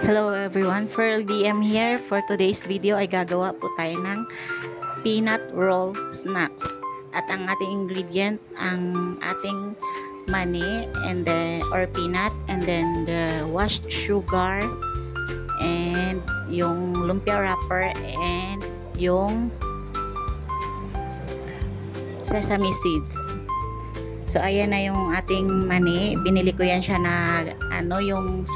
Hello everyone, Pearl DM here. For today's video ay gagawa po tayo ng peanut roll snacks. At ang ating ingredient, ang ating mani and or peanut, and then the washed sugar, and yung lumpia wrapper, and yung sesame seeds. So ayan na yung ating mani. Binili ko yan siya na yung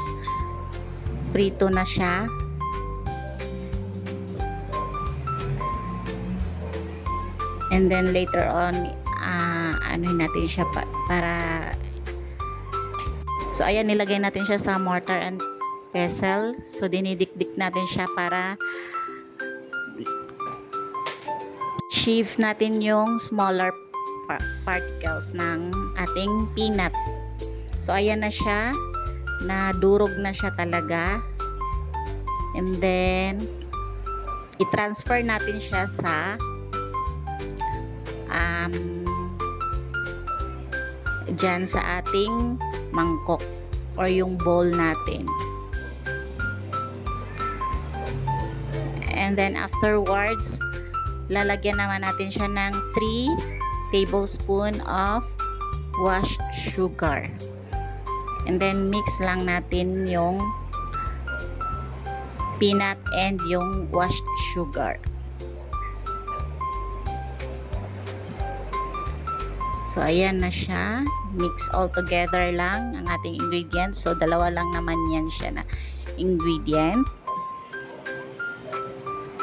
prito na siya. And then later on, anuhin natin siya para so ayan, nilagay natin siya sa mortar and pestle. So dinidikdik natin siya para sieve natin yung smaller particles ng ating peanut. So ayan na siya, nadurog na siya talaga. And then i-transfer natin siya sa dyan sa ating mangkok or yung bowl natin. And then afterwards, lalagyan naman natin siya ng 3 tablespoon of washed sugar. And then mix lang natin yung peanut and yung washed sugar. So ayan na siya, mix all together lang ang ating ingredients. So dalawa lang naman yan siya na ingredient.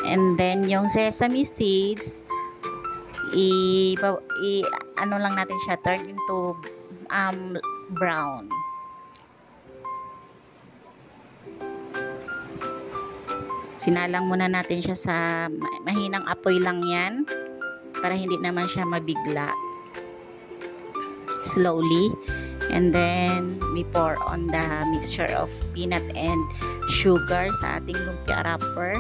And then yung sesame seeds, ano lang natin siya, turn into brown. Sinalang muna natin siya sa mahinang apoy lang yan para hindi naman siya mabigla. Slowly. And then we pour on the mixture of peanut and sugar sa ating lumpia wrapper.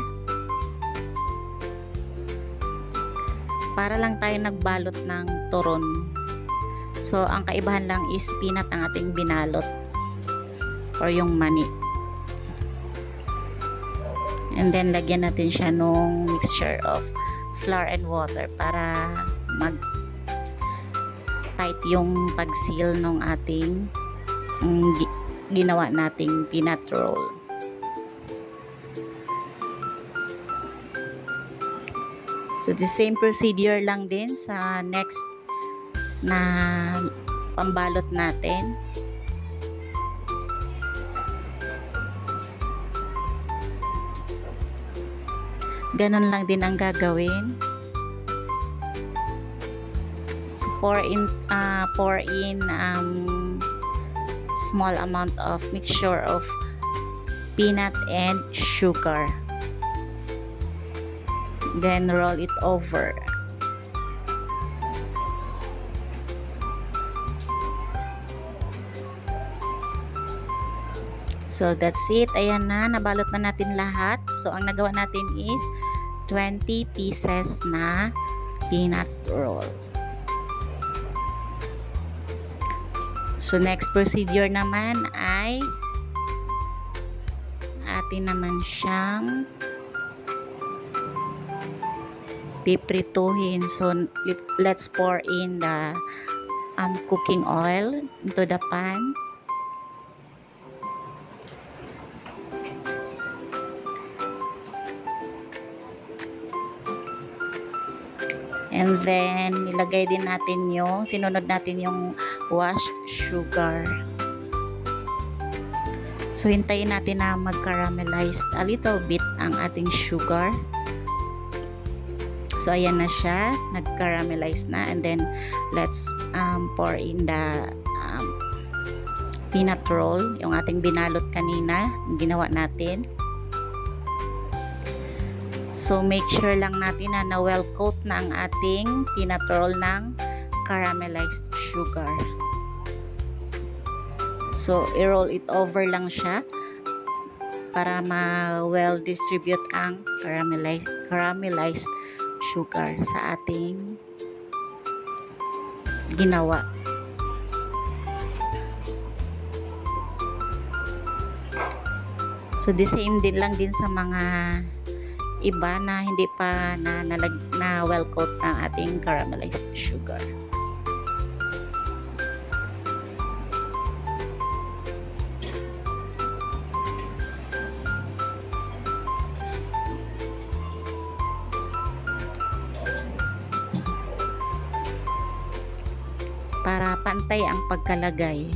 Para lang tayo nagbalot ng turon. So ang kaibahan lang is peanut ang ating binalot or yung mani. And then lagyan natin siya nung mixture of flour and water para mag tight yung pag-seal ng ating ginawa nating peanut roll. So the same procedure lang din sa next na pambalot natin. Ganon lang din ang gagawin. So pour in small amount of mixture of peanut and sugar. Then roll it over. So that's it. Ayan na, nabalot na natin lahat. So ang nagawa natin is 20 pieces na peanut roll. So next procedure naman ay atin naman siyang piprituhin. So let's pour in the cooking oil into the pan. And then nilagay din natin yung sinunod natin yung washed sugar. So hintayin natin na mag-caramelize a little bit ang ating sugar. So ayan na siya, nag-caramelize na. And then let's pour in the peanut roll, yung ating binalot kanina, yung ginawa natin. So make sure lang natin na well coat na ang ating peanut roll ng caramelized sugar. So i-roll it over lang siya para ma-well distribute ang caramelized sugar sa ating ginawa. So the same din lang din sa mga iba na hindi pa na well coat ng ating caramelized sugar. Para pantay ang pagkalagay.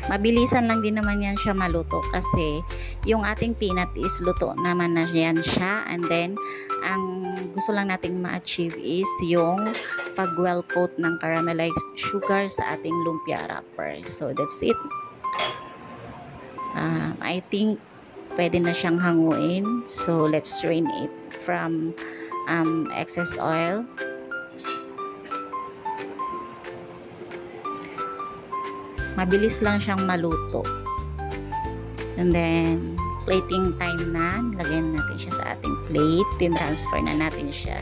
Mabilisan lang din naman yan siya maluto kasi yung ating peanut is luto naman na yan siya, and then ang gusto lang nating ma-achieve is yung pag well coat ng caramelized sugar sa ating lumpia wrapper. So that's it. I think pwede na siyang hanguin. So let's strain it from excess oil. Mabilis lang siyang maluto. And then, plating time na. Lagyan natin siya sa ating plate. Tin-transfer na natin siya.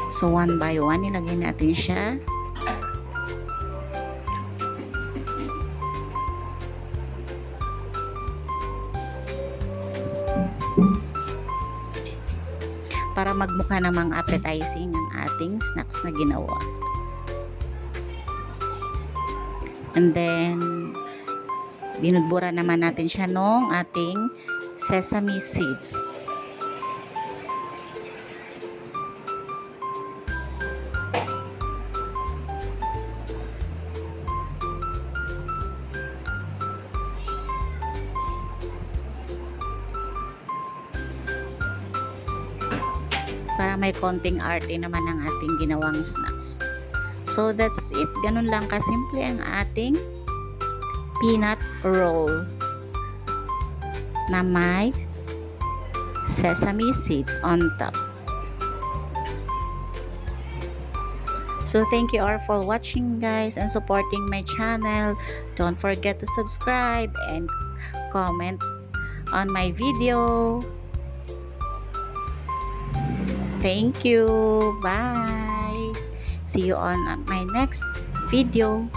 So, one by one, ilagay natin siya. Para magmukha namang appetizing ang ating snacks na ginawa. And then, binudbura naman natin siya nung ating sesame seeds. Para may konting arte naman ang ating ginawang snacks. So that's it. Ganun lang kasimple ang ating peanut roll na may sesame seeds on top. So thank you all for watching, guys, and supporting my channel. Don't forget to subscribe and comment on my video. Thank you. Bye. See you on my next video.